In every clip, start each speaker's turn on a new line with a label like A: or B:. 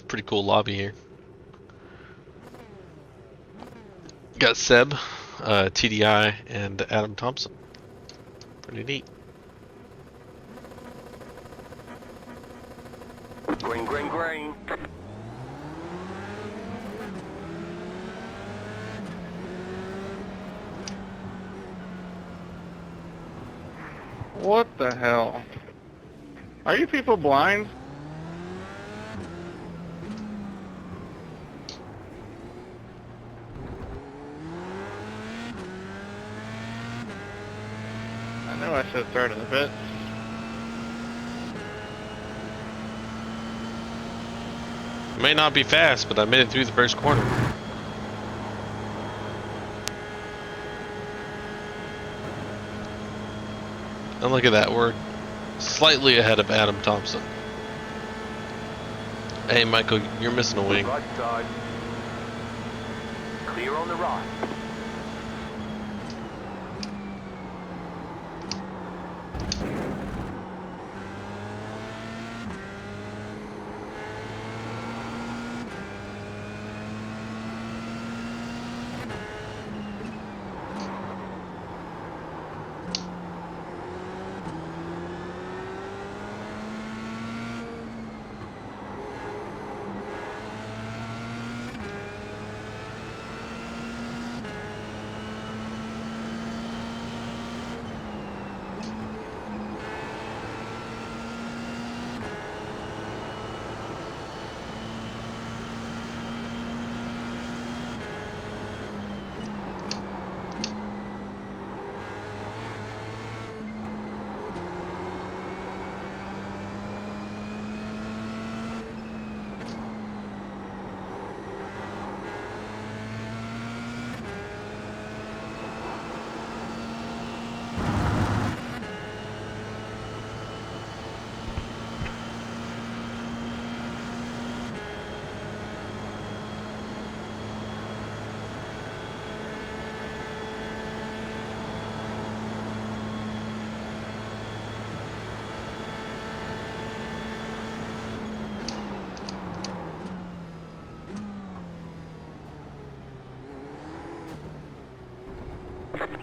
A: Pretty cool lobby here. Got Seb, TDI, and Adam Thompson. Pretty neat.
B: Green, green, green.
C: What the hell? Are you people blind? I knew I should have started a bit.
A: May not be fast, but I made it through the first corner. And look at that, we're slightly ahead of Adam Thompson. Hey Michael, you're missing a wing.
B: Right side. Clear on the right.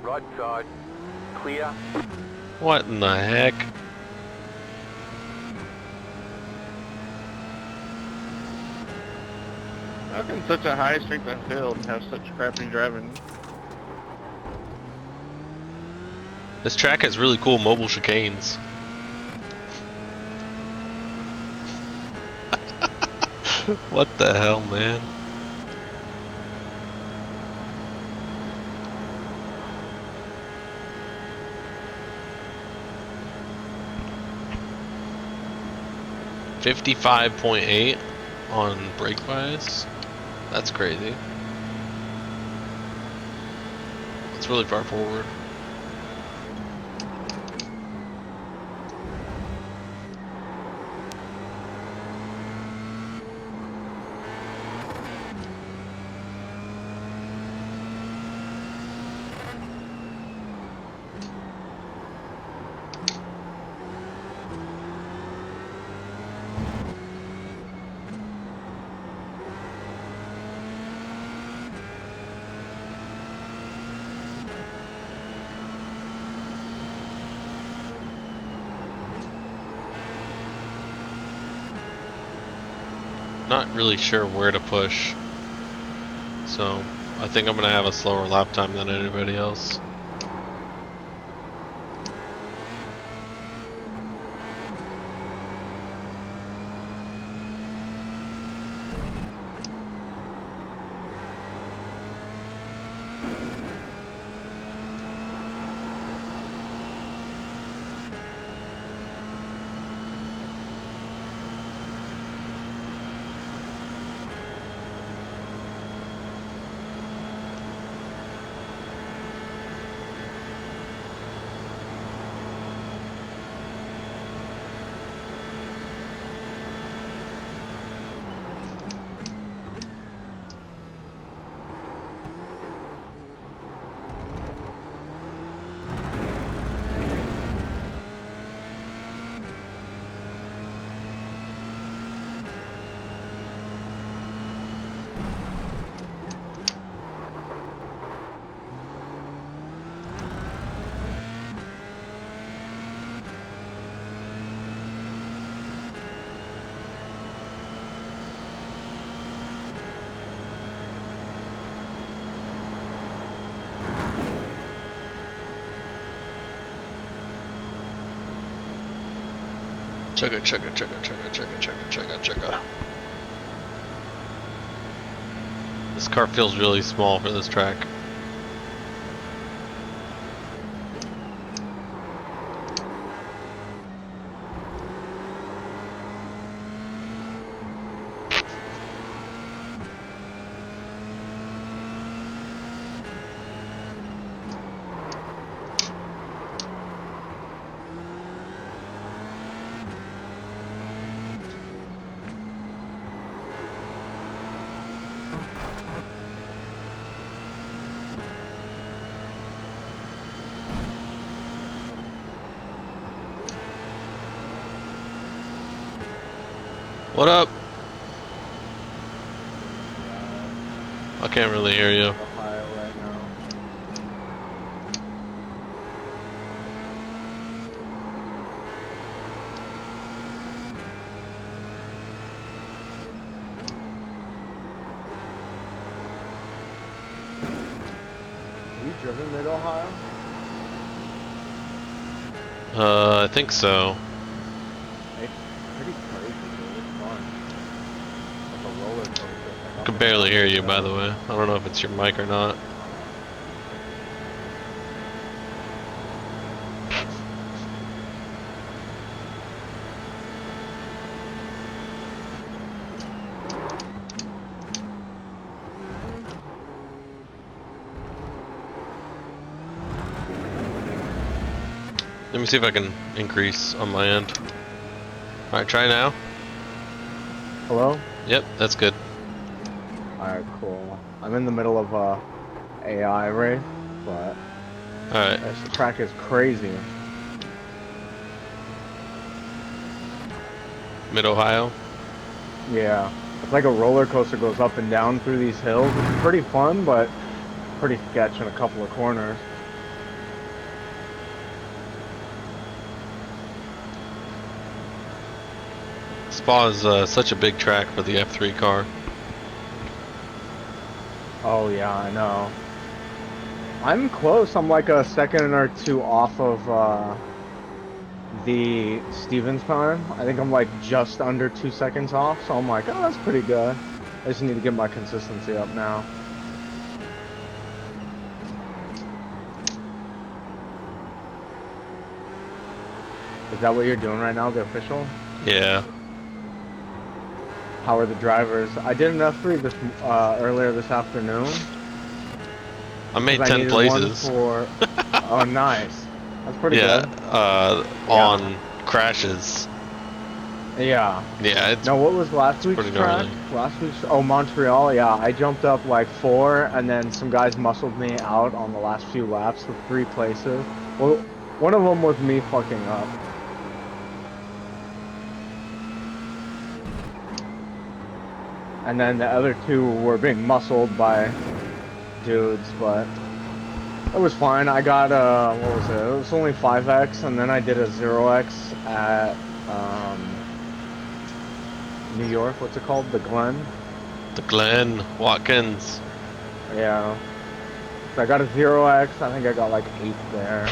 B: Right side. Clear.
A: What in the heck?
C: How can such a high strength of field have such crappy driving?
A: This track has really cool mobile chicanes. What the hell, man? $55.8 on brake bias. That's crazy. It's really far forward. Not really sure where to push, so I think I'm gonna have a slower lap time than anybody else. Chugga, chugga, chugga, chugga, chugga, chugga, chugga, chugga. This car feels really small for this track. What up? I can't really hear you.
D: Right now. Have you driven mid-Ohio?
A: I think so.
D: It's pretty crazy, dude. It's fun. Like a roller coaster.
A: I can barely hear you, by the way. I don't know if it's your mic or not. Let me see if I can increase on my end. Alright, try now.
D: Hello?
A: Yep, that's good.
D: Alright, cool. I'm in the middle of a AI race, but
A: Alright.
D: this track is crazy.
A: Mid-Ohio.
D: Yeah. It's like a roller coaster, goes up and down through these hills. It's pretty fun, but pretty sketch in a couple of corners.
A: Spa is such a big track for the F3 car.
D: Oh yeah, I know. I'm close. I'm like a second or two off of the Stevens time. I think I'm like just under 2 seconds off. So I'm like, oh, that's pretty good. I just need to get my consistency up now. Is that what you're doing right now, the official?
A: Yeah.
D: How are the drivers? I did an F3 this earlier this afternoon.
A: I made
D: 'Cause I
A: 10
D: needed
A: places.
D: one for... Oh, nice. That's pretty
A: Yeah,
D: good.
A: on crashes.
D: Yeah.
A: Yeah, it's
D: No, what was last week's
A: pretty
D: track?
A: gnarly.
D: Last week's... Oh, Montreal, yeah. I jumped up like 4, and then some guys muscled me out on the last few laps with 3 places. Well, one of them was me fucking up. And then the other 2 were being muscled by dudes, but it was fine. I got what was it? It was only 5x, and then I did a 0x at New York. What's it called? The Glen.
A: The Glen Watkins.
D: Yeah. So I got a 0x. I think I got like 8 there.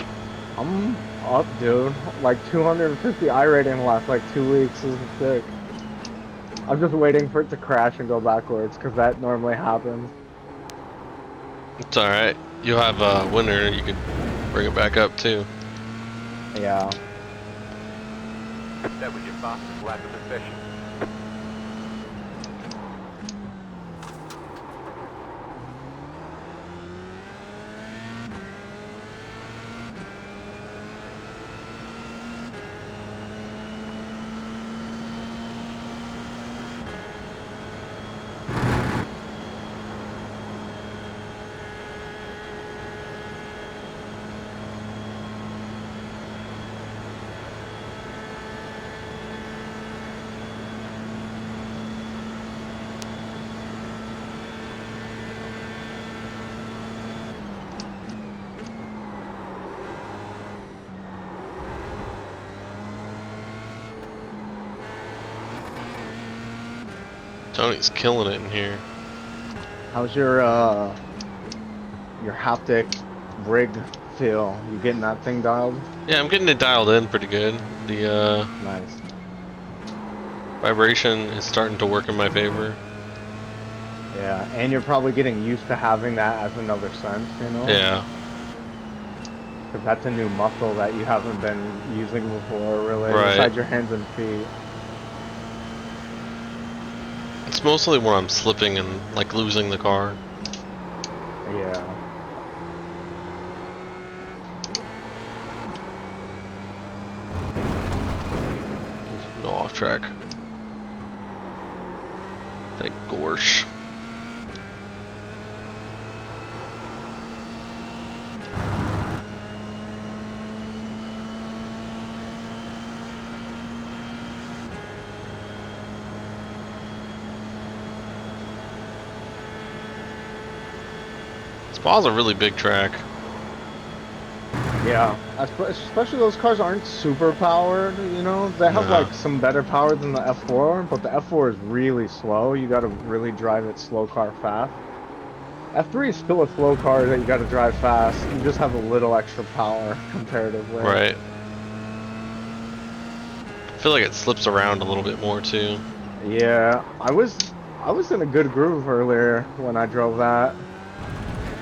D: I'm up, dude. Like 250 I rating in the last like 2 weeks. This is sick. I'm just waiting for it to crash and go backwards, because that normally happens.
A: It's alright. You'll have a winner, you can bring it back up too.
D: Yeah.
B: That was your fastest lap of the session.
A: Tony's killing it in here.
D: How's your haptic rig feel? You getting that thing dialed?
A: Yeah, I'm getting it dialed in pretty good. The
D: Nice.
A: Vibration is starting to work in my favor.
D: Yeah, and you're probably getting used to having that as another sense, you know?
A: Yeah.
D: Because that's a new muscle that you haven't been using before, really,
A: Right.
D: besides your hands and feet.
A: It's mostly when I'm slipping and like losing the car.
D: Yeah.
A: No off track. Thank Gorsh. Spa's a really big track.
D: Yeah, especially those cars aren't super powered, you know? They have
A: Nah.
D: like some better power than the F4, but the F4 is really slow. You gotta really drive it slow car fast. F3 is still a slow car that you gotta drive fast. You just have a little extra power comparatively.
A: Right. I feel like it slips around a little bit more too.
D: Yeah, I was in a good groove earlier when I drove that.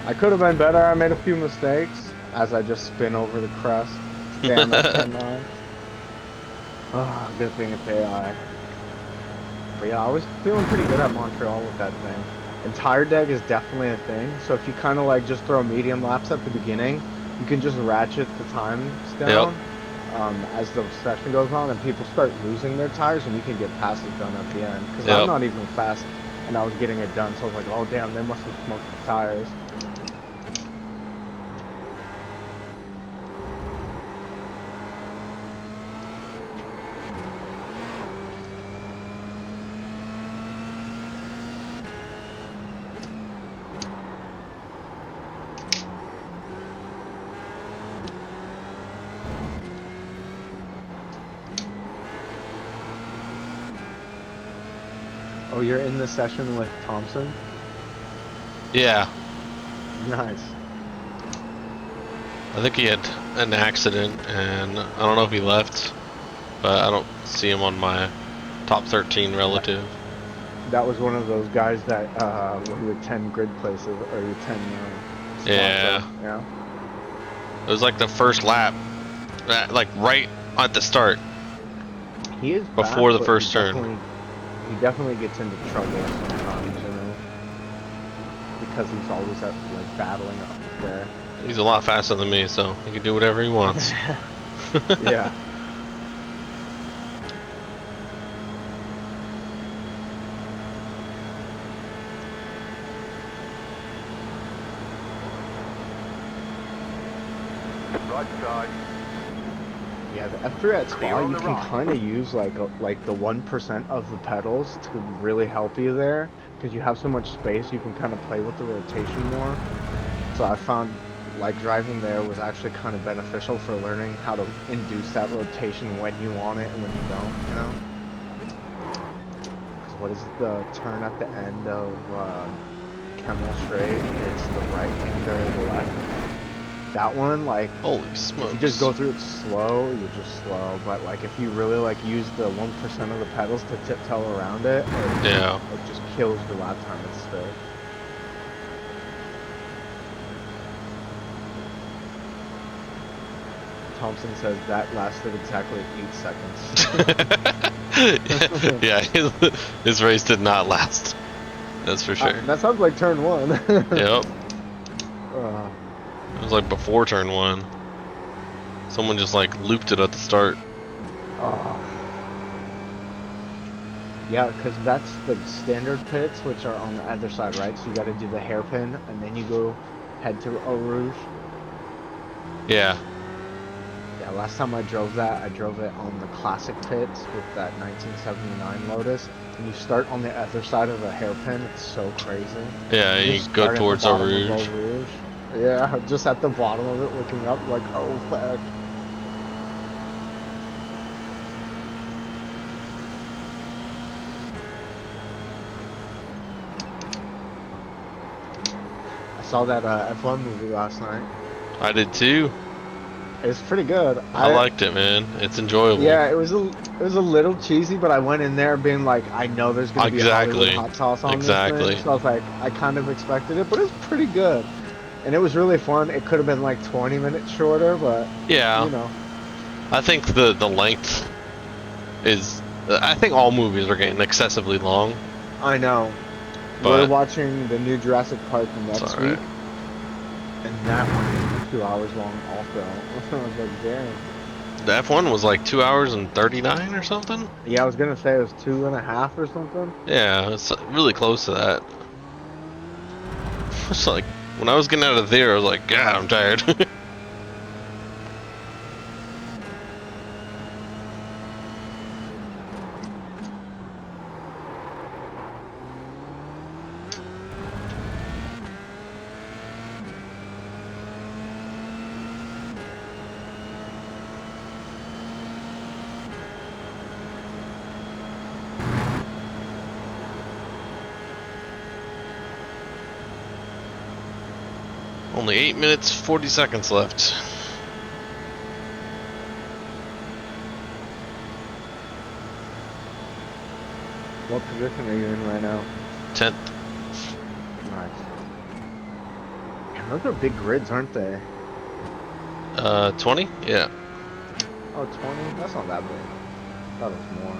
D: I could have been better. I made a few mistakes as I just spin over the crest. Damn, that's 10-9. Ah, good thing it's AI. But yeah, I was feeling pretty good at Montreal with that thing. And tire deck is definitely a thing. So if you kind of like just throw medium laps at the beginning, you can just ratchet the times down as the session goes on, and people start losing their tires, and you can get passes done at the end. Because I'm not even fast, and I was getting it done. So I was like, oh damn, they must have smoked the tires. Oh, you're in the session with Thompson?
A: Yeah.
D: Nice.
A: I think he had an accident, and I don't know if he left, but I don't see him on my top 13 relative.
D: That was one of those guys that were 10 grid places, or your 10 spots.
A: Yeah.
D: Yeah.
A: It was like the first lap, like right at the start.
D: He is
A: before
D: fast,
A: the
D: but
A: first turn.
D: He definitely gets into trouble sometimes, you know, because he's always like battling up there.
A: He's a lot faster than me, so he can do whatever he wants.
D: Yeah.
B: Right side.
D: Yeah, the F3 at Spa, you can kind of use like the 1% of the pedals to really help you there, because you have so much space, you can kind of play with the rotation more. So I found like driving there was actually kind of beneficial for learning how to induce that rotation when you want it and when you don't, you know? 'Cause what is the turn at the end of Camel Straight? It's the right hander or the left. That one, like,
A: Holy
D: if
A: smokes.
D: you just go through it slow, you're just slow. But like, if you really like use the 1% of the pedals to tiptoe around it, it just kills the lap time it's stick. Thompson says that lasted exactly 8 seconds.
A: Yeah, his race did not last. That's for sure.
D: That sounds like turn 1.
A: Yep. It was like before turn 1. Someone just like looped it at the start.
D: Yeah, because that's the standard pits, which are on the other side, right? So you got to do the hairpin, and then you go head to Eau Rouge.
A: Yeah.
D: Yeah, last time I drove that, I drove it on the classic pits with that 1979 Lotus. And you start on the other side of the hairpin, it's so crazy.
A: Yeah, you
D: just
A: go
D: start at the
A: towards Eau
D: bottom of
A: Rouge.
D: Eau Rouge. Yeah, just at the bottom of it, looking up like, oh, fuck. I saw that F1 movie last night.
A: I did too.
D: It's pretty good.
A: I liked it, man. It's enjoyable.
D: Yeah, it was a little cheesy, but I went in there being like, I know there's gonna be a Hollywood hot sauce on this thing, so I was like, I kind of expected it, but it was pretty good, and it was really fun. It could have been like 20 minutes shorter, but
A: yeah,
D: you know,
A: I think the length is. I think all movies are getting excessively long.
D: I know.
A: But
D: we're watching the new Jurassic Park next week, and that one is 2 hours long also. I was like, damn.
A: The F1 was like 2 hours and 39 or something?
D: Yeah, I was gonna say it was 2.5 or something.
A: Yeah, it's really close to that. It's like, when I was getting out of there, I was like, God, I'm tired. Only 8 minutes, 40 seconds left.
D: What position are you in right now?
A: 10th.
D: Nice. And those are big grids, aren't they?
A: 20? Yeah.
D: Oh, 20? That's not that big. I thought it was more.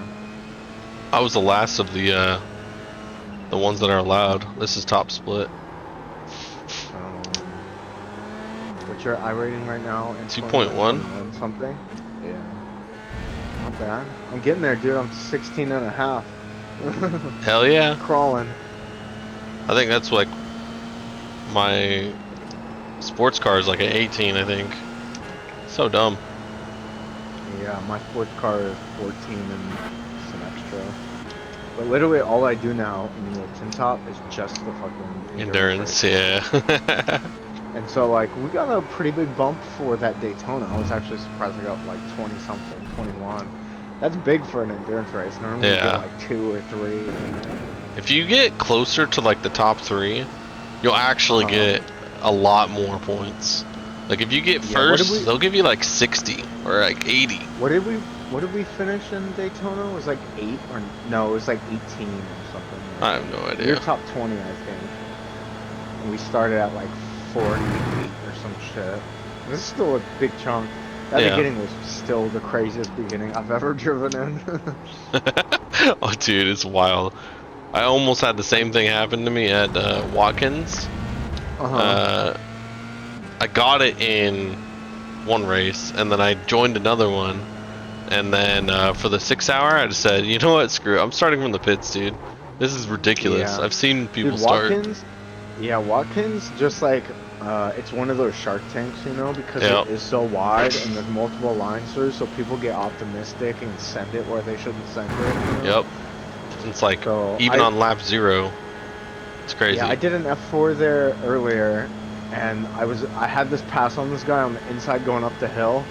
A: I was the last of the ones that are allowed. This is top split.
D: What's your I rating right now?
A: 2.1
D: something? Yeah. Not bad. I'm getting there, dude. I'm 16 and a half.
A: Hell yeah.
D: Crawling.
A: I think that's like my sports car is like an 18, I think. So dumb.
D: Yeah, my sports car is 14 and some extra. But literally all I do now in the tin top is just the fucking
A: endurance, yeah.
D: And so like we got a pretty big bump for that Daytona. I was actually surprised I got like 20 something, 21. That's big for an endurance race. Normally you get like 2 or 3.
A: If you get closer to like the top 3, you'll actually get a lot more points. Like if you get first, they'll give you like 60 or like 80.
D: What did we finish in Daytona? It was like 8 or no, it was like 18 or something.
A: I have no idea.
D: You're top 20, I think. And we started at like 48 or some shit. This is still a big chunk. That beginning was still the craziest beginning I've ever driven in.
A: Oh, dude, it's wild. I almost had the same thing happen to me at Watkins. I got it in one race, and then I joined another one. And then for the 6 hour, I just said, you know what, screw it. I'm starting from the pits, dude. This is ridiculous. I've seen people start.
D: Yeah, Watkins, just like, it's one of those Shark Tanks, you know, because it is so wide and there's multiple lines through, so people get optimistic and send it where they shouldn't send it. You know?
A: Yep. It's like, even on lap 0, it's crazy.
D: Yeah, I did an F4 there earlier, and I had this pass on this guy on the inside going up the hill,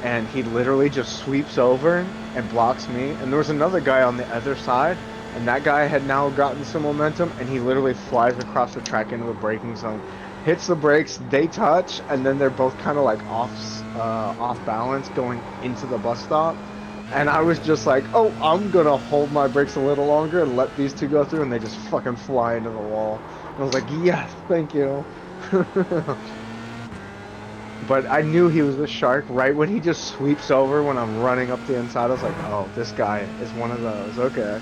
D: and he literally just sweeps over and blocks me, and there was another guy on the other side, and that guy had now gotten some momentum, and he literally flies across the track into the braking zone, hits the brakes, they touch, and then they're both kind of like off balance going into the bus stop. And I was just like, oh, I'm gonna hold my brakes a little longer and let these two go through, and they just fucking fly into the wall. And I was like, yes, thank you. But I knew he was a shark right when he just sweeps over when I'm running up the inside. I was like, oh, this guy is one of those. Okay.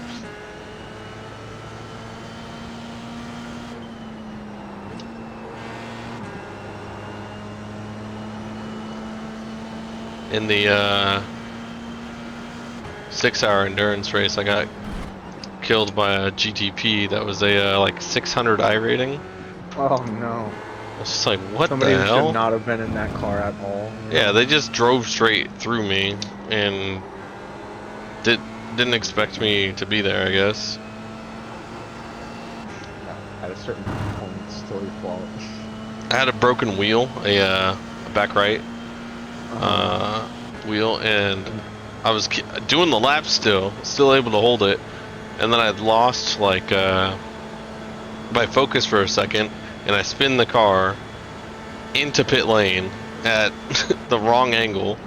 A: In the 6 hour endurance race, I got killed by a GTP that was a like 600 I rating.
D: Oh no.
A: I was just like, what
D: Somebody
A: the hell?
D: Somebody should not have been in that car at all.
A: Yeah, they just drove straight through me and didn't expect me to be there, I guess.
D: At a certain point, it's still your fault.
A: I had a broken wheel, a back right wheel, and I was doing the lap still able to hold it, and then I'd lost like my focus for a second, and I spin the car into pit lane, at the wrong angle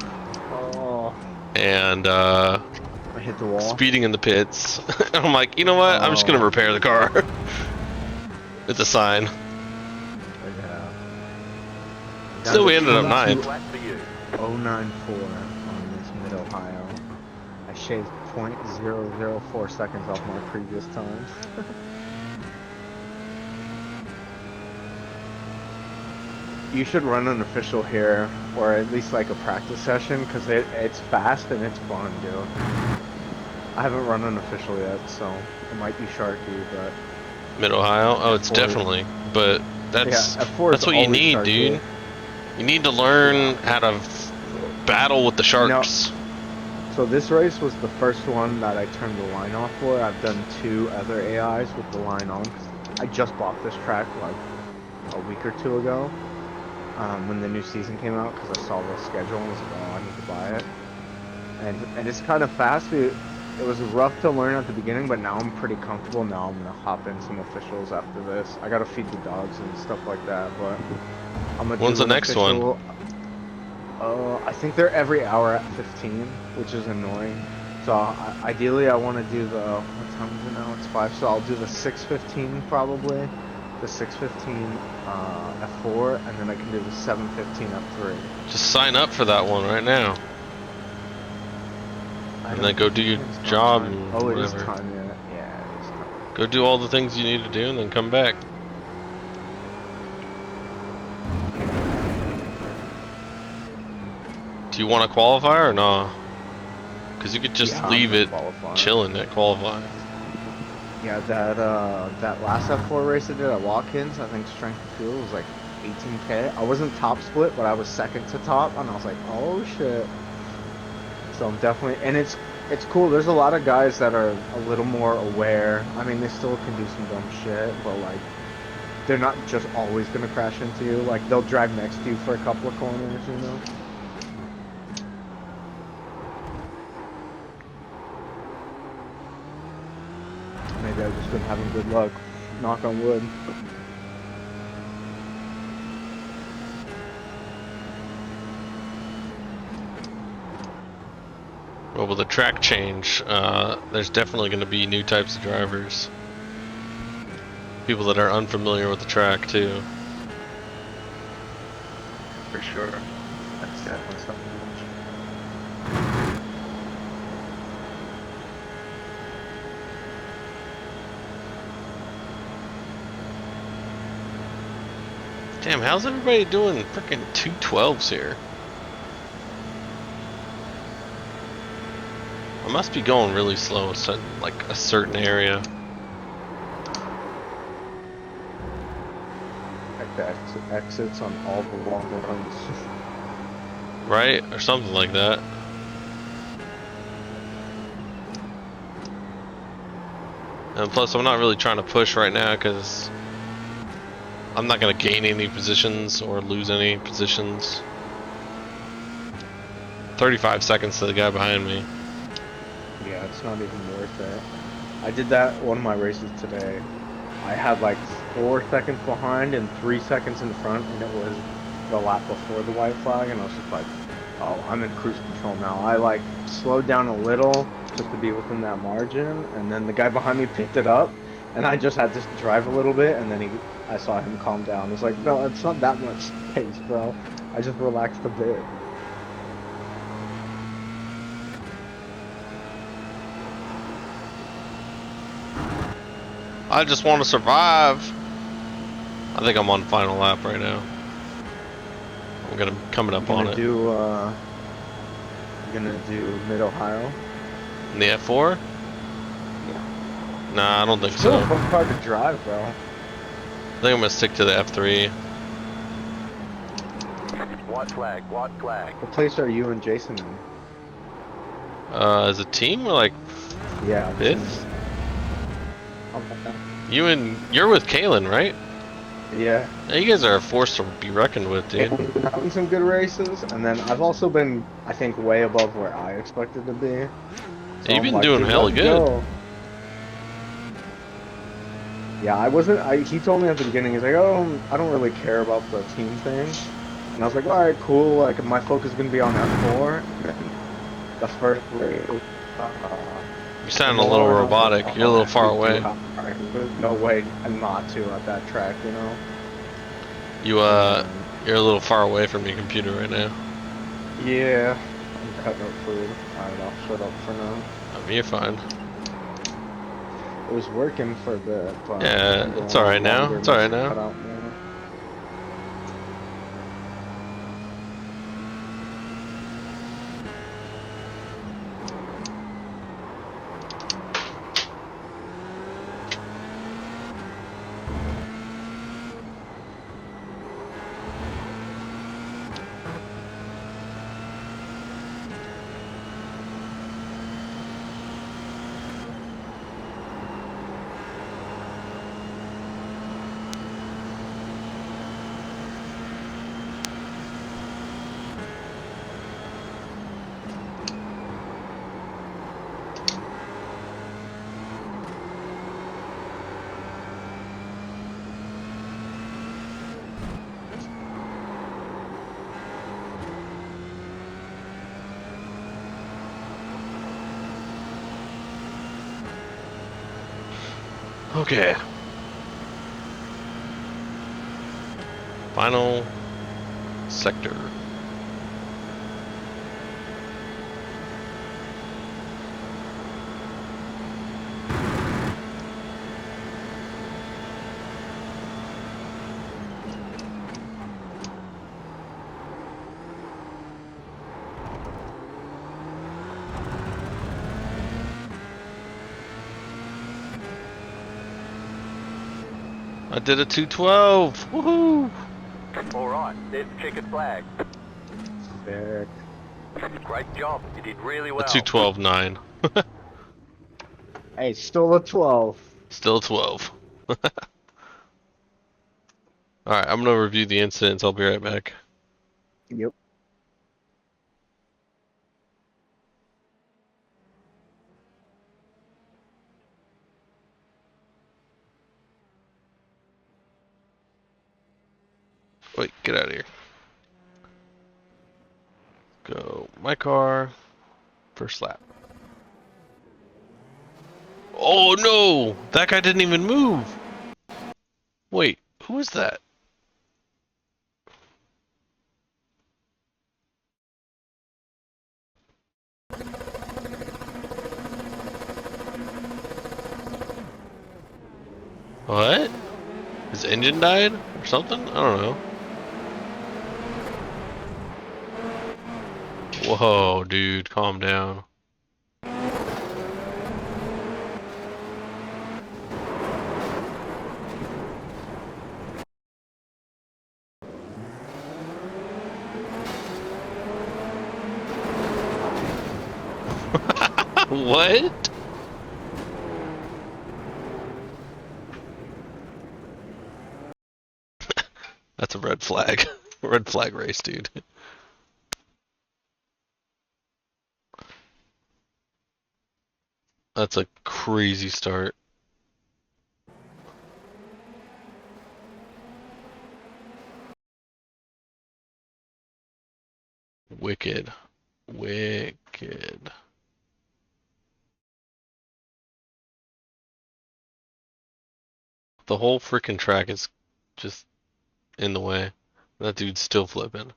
D: Oh,
A: and
D: I hit the wall.
A: speeding in the pits. I'm like, you know what? I'm just gonna repair the car. It's a sign.
D: Yeah.
A: Still, we ended up
B: Lap
A: 9th.
B: for you.
D: 094 on this Mid-Ohio. I shaved 0.004 seconds off my previous times. You should run an official here, or at least like a practice session, because it's fast and it's fun, dude. I haven't run an official yet, so it might be sharky, but...
A: Mid-Ohio? Oh, it's
D: F4
A: definitely. But that's
D: yeah, F4
A: that's
D: is
A: what you
D: always
A: need,
D: sharky.
A: dude. You need to learn how to battle with the sharks.
D: So this race was the first one that I turned the line off for. I've done 2 other AIs with the line on. I just bought this track like a week or 2 ago when the new season came out, because I saw the schedule and was like, oh, I need to buy it. And it's kind of fast. It was rough to learn at the beginning, but now I'm pretty comfortable. Now I'm gonna hop in some officials after this. I gotta feed the dogs and stuff like that, but I'm gonna.
A: When's the next one?
D: I think they're every hour at 15, which is annoying. So ideally, I want to do the, what time is it now? It's 5. So I'll do the 6:15 probably, the 6:15 F4, and then I can do the 7:15 F3.
A: Just sign up for that one right now. And then go do your job and
D: oh, it
A: whatever.
D: is time, yeah. Yeah, it is time.
A: Go do all the things you need to do and then come back. Do you want to qualify or no? Because you could just
D: Yeah,
A: leave it
D: qualifying.
A: chilling at qualifying.
D: Yeah, that last F4 race I did at Watkins, I think strength of fuel was like 18K. I wasn't top split, but I was second to top, and I was like, oh shit. So I'm definitely, and it's cool. There's a lot of guys that are a little more aware. I mean, they still can do some dumb shit, but like, they're not just always gonna crash into you. Like, they'll drive next to you for a couple of corners, you know? Maybe I've just been having good luck. Knock on wood.
A: Well, with the track change, there's definitely going to be new types of drivers. People that are unfamiliar with the track, too.
D: For sure. That's definitely something to watch.
A: Damn, how's everybody doing freaking 212s here? I must be going really slow in like a certain area.
D: Like the exits on all the longer runs.
A: Right? Or something like that. And plus, I'm not really trying to push right now because I'm not going to gain any positions or lose any positions. 35 seconds to the guy behind me.
D: Yeah, it's not even worth it. I did that one of my races today. I had like 4 seconds behind and 3 seconds in front, and it was the lap before the white flag, and I was just like, oh, I'm in cruise control now. I like slowed down a little just to be within that margin, and then the guy behind me picked it up, and I just had to drive a little bit, and then I saw him calm down. I was like, no, it's not that much pace, bro. I just relaxed a bit.
A: I just want to survive. I think I'm on final lap right now. I'm coming up on it.
D: You're gonna do Mid-Ohio?
A: In the F4?
D: Yeah.
A: Nah, I don't think
D: Still
A: so.
D: a fun car to drive, bro.
A: I think I'm gonna stick to the F3.
B: White flag, white flag.
D: What place are you and Jason in?
A: As a team, we're like
D: Yeah.
A: fifth. You're with Kalen, right?
D: Yeah.
A: Yeah, you guys are a force to be reckoned with, dude.
D: We've been having some good races, and then I've also been, I think, way above where I expected to be. So
A: Yeah, you've been
D: I'm
A: doing
D: dude,
A: hella
D: let's
A: good.
D: go. Yeah, he told me at the beginning, he's like, oh, I don't really care about the team thing. And I was like, all right, cool. Like my focus is gonna be on F4. The first race.
A: You sound a little robotic. You're a little far away.
D: There's no way not to at that track, you know.
A: You're a little far away from your computer right now.
D: Yeah. I'm cutting up food. Alright, I'll shut up for now.
A: I mean, you're fine.
D: It was working for a bit, but
A: Yeah, it's alright now. It's alright now.
D: Cut out more.
A: Okay. Final sector. I did a 212. Woohoo!
B: Alright, there's the checkered flag.
D: Sick.
B: Great job, you did really
A: A
B: well.
A: 212.9.
D: Hey, still a 12.
A: Still 12. Alright, I'm gonna review the incidents. I'll be right back.
D: Yep.
A: Wait, get out of here. Go. My car. First lap. Oh no! That guy didn't even move! Wait, who is that? What? His engine died? Or something? I don't know. Whoa, dude, calm down. What? That's a red flag. Red flag race, dude. That's a crazy start. Wicked. Wicked. The whole freaking track is just in the way. That dude's still flipping.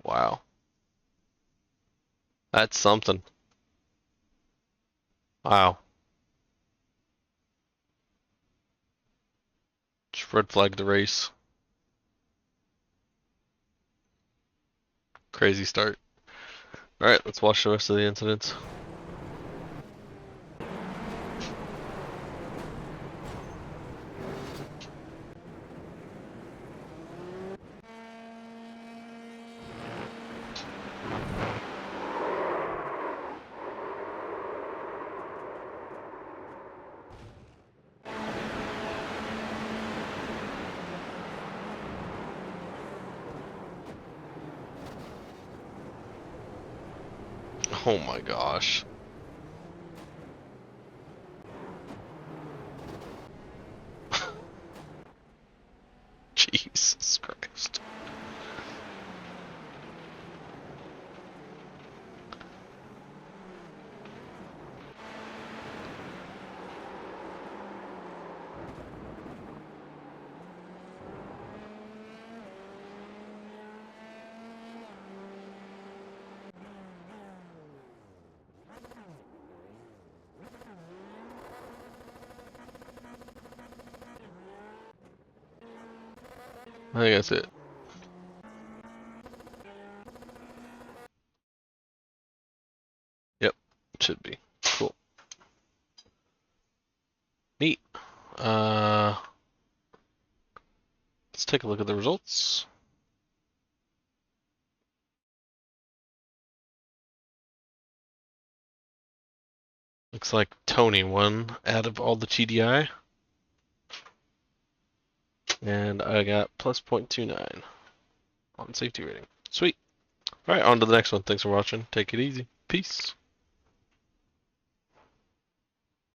A: Wow. That's something. Wow. Just red flag the race. Crazy start. Alright, let's watch the rest of the incidents. Oh my gosh. Jesus Christ. I think that's it. Yep, should be. Cool. Neat. Let's take a look at the results. Looks like Tony won out of all the TDI. And I got plus 0.29 on safety rating. Sweet. Alright, on to the next one. Thanks for watching. Take it easy. Peace.